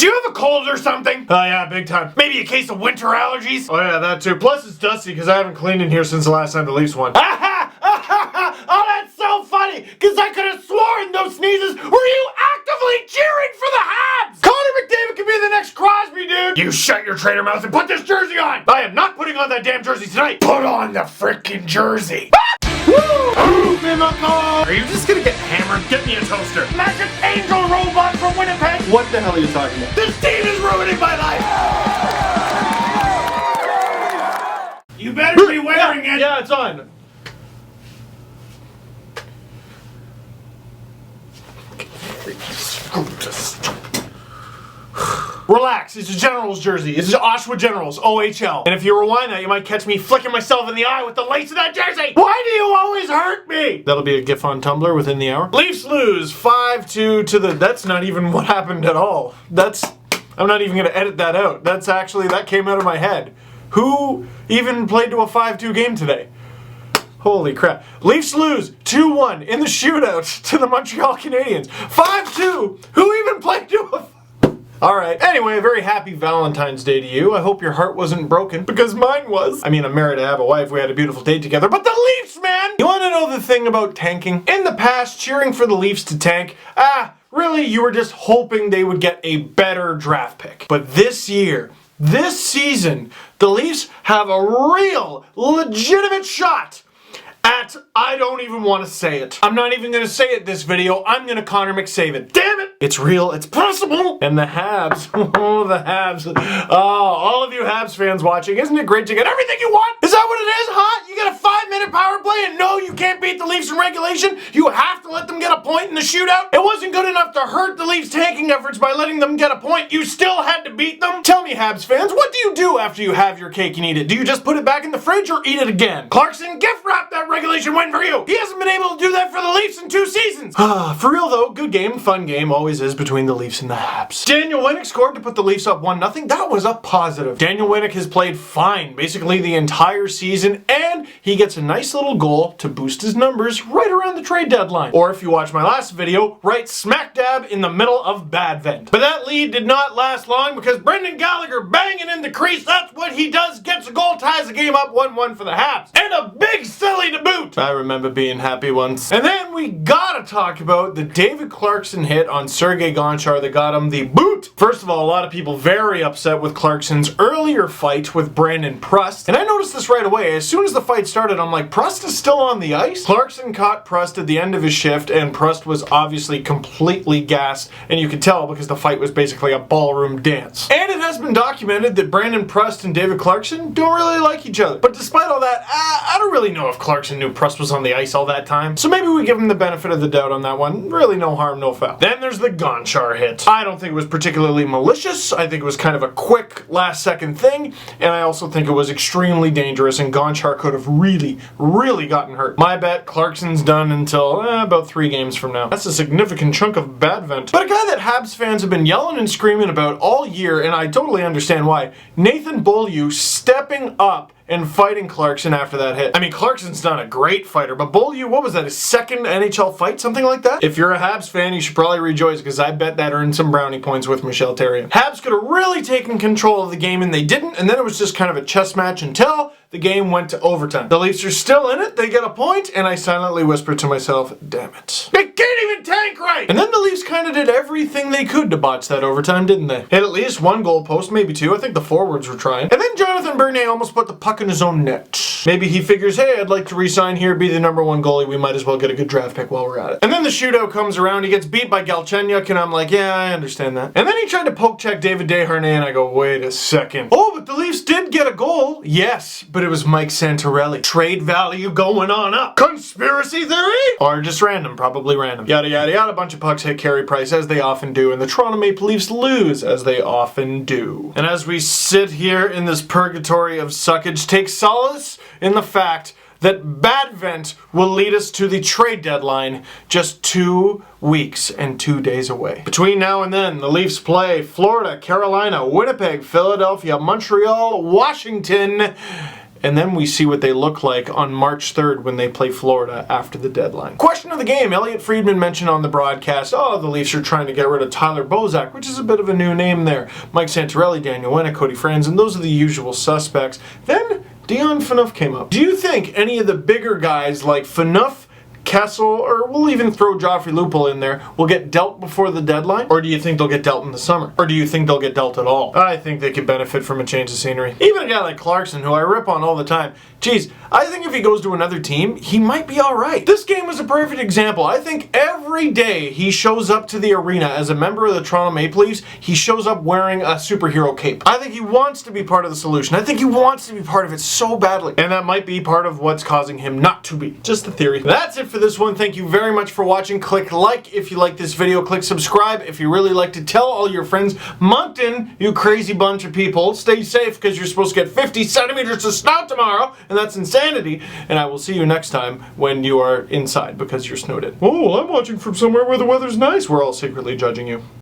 Do you have a cold or something? Oh yeah, big time. Maybe a case of winter allergies? Oh yeah, that too. Plus it's dusty because I haven't cleaned in here since the last time the Leafs won. Oh, that's so funny, because I could have sworn those sneezes were you actively cheering for the Habs! Connor McDavid could be the next Crosby, dude! You shut your traitor mouth and put this jersey on! I am not putting on that damn jersey tonight! Put on the freaking jersey! Woo! Are you just gonna get hammered? Get me a toaster. Magic Angel Robot from Winnipeg! What the hell are you talking about? This team is ruining my life! You better be wearing it! Yeah, it's on. Relax, it's a Generals jersey. It's an Oshawa Generals, OHL. And if you rewind that, you might catch me flicking myself in the eye with the lace of that jersey. Why do you always hurt me? That'll be a GIF on Tumblr within the hour. Leafs lose 5-2 to the... That's not even what happened at all. I'm not even gonna edit that out. That came out of my head. Who even played to a 5-2 game today? Holy crap. Leafs lose 2-1 in the shootout to the Montreal Canadiens. 5-2. Who even played to a... Alright, anyway, a very happy Valentine's Day to you. I hope your heart wasn't broken, because mine was. I mean, I'm married, I have a wife, we had a beautiful date together, but the Leafs, man! You wanna know the thing about tanking? In the past, cheering for the Leafs to tank, really, you were just hoping they would get a better draft pick. But this year, this season, the Leafs have a real, legitimate shot at, I don't even want to say it. I'm not even going to say it this video. I'm going to Connor McSave it. Damn it! It's real. It's possible. And the Habs. Oh, the Habs. Oh, all of you Habs fans watching, isn't it great to get everything you want? Is that what it is, huh? You get a 5-minute power play and no, you can't beat the Leafs in regulation? You have to let them get a point in the shootout? It wasn't good enough to hurt the Leafs' tanking efforts by letting them get a point. You still had to beat them? Tell me, Habs fans, what do you do after you have your cake and eat it? Do you just put it back in the fridge or eat it again? Clarkson, gift wrap that regulation win for you. He hasn't been able to do that for the Leafs in 2 seasons. For real though, good game, fun game, always is between the Leafs and the Habs. Daniel Winnick scored to put the Leafs up 1-0. That was a positive. Daniel Winnick has played fine basically the entire season, and he gets a nice little goal to boost his numbers right around the trade deadline. Or if you watch my last video, right smack dab in the middle of bad vent. But that lead did not last long because Brendan Gallagher banging in the crease, that's what he does, gets a goal, ties the game up 1-1 for the Habs. And a big silly to boot. I remember being happy once. And then we gotta talk about the David Clarkson hit on Sergei Gonchar that got him the boot. First of all, a lot of people very upset with Clarkson's earlier fight with Brandon Prust. And I noticed this right away. As soon as the fight started, I'm like, Prust is still on the ice? Clarkson caught Prust at the end of his shift, and Prust was obviously completely gassed, and you could tell because the fight was basically a ballroom dance. And it has been documented that Brandon Prust and David Clarkson don't really like each other. But despite all that, I don't really know if Clarkson knew Prust was on the ice all that time. So maybe we give him the benefit of the doubt on that one. Really no harm, no foul. Then there's the Gonchar hit. I don't think it was particularly malicious. I think it was kind of a quick last-second thing, and I also think it was extremely dangerous, and Gonchar could have really gotten hurt. My bet, Clarkson's done until about 3 games from now. That's a significant chunk of bad vent. But a guy that Habs fans have been yelling and screaming about all year, and I totally understand why, Nathan Beaulieu stepping up and fighting Clarkson after that hit. I mean, Clarkson's not a great fighter, but Beaulieu, what was that, his second NHL fight? Something like that? If you're a Habs fan, you should probably rejoice, because I bet that earned some brownie points with Michel Therrien. Habs could have really taken control of the game, and they didn't, and then it was just kind of a chess match until the game went to overtime. The Leafs are still in it, they get a point, and I silently whispered to myself, damn it. They can't even tank right! And then the Leafs kind of did everything they could to botch that overtime, didn't they? Hit at least 1 goal post, maybe 2. I think the forwards were trying. And then Jonathan Bernier almost put the puck in his own net. Maybe he figures, hey, I'd like to re-sign here, be the #1 goalie, we might as well get a good draft pick while we're at it. And then the shootout comes around, he gets beat by Galchenyuk, and I'm like, yeah, I understand that. And then he tried to poke check David Desharnais, and I go, wait a second. Oh, but the Leafs did get a goal. Yes, but it was Mike Santorelli. Trade value going on up. Conspiracy theory? Or just random, probably random. Yada, yada, yada. A bunch of pucks hit Carey Price, as they often do, and the Toronto Maple Leafs lose, as they often do. And as we sit here in this purgatory of suckage, take solace in the fact that bad vent will lead us to the trade deadline just 2 weeks and 2 days away. Between now and then, the Leafs play Florida, Carolina, Winnipeg, Philadelphia, Montreal, Washington, and then we see what they look like on March 3rd when they play Florida after the deadline. Question of the game. Elliot Friedman mentioned on the broadcast, oh, the Leafs are trying to get rid of Tyler Bozak, which is a bit of a new name there. Mike Santorelli, Daniel Winnick, Cody Franzen, those are the usual suspects. Then Dion Phaneuf came up. Do you think any of the bigger guys like Phaneuf, Kessel, or we'll even throw Joffrey Lupul in there, will get dealt before the deadline? Or do you think they'll get dealt in the summer? Or do you think they'll get dealt at all? I think they could benefit from a change of scenery. Even a guy like Clarkson, who I rip on all the time, geez, I think if he goes to another team, he might be alright. This game was a perfect example. I think every day he shows up to the arena as a member of the Toronto Maple Leafs, he shows up wearing a superhero cape. I think he wants to be part of the solution. I think he wants to be part of it so badly. And that might be part of what's causing him not to be. Just a theory. That's it for this one. Thank you very much for watching. Click like if you like this video. Click subscribe if you really like to. Tell all your friends. Moncton, you crazy bunch of people. Stay safe because you're supposed to get 50 centimeters of snow tomorrow, and that's insanity. And I will see you next time when you are inside because you're snowed in. Oh, well, I'm watching from somewhere where the weather's nice. We're all secretly judging you.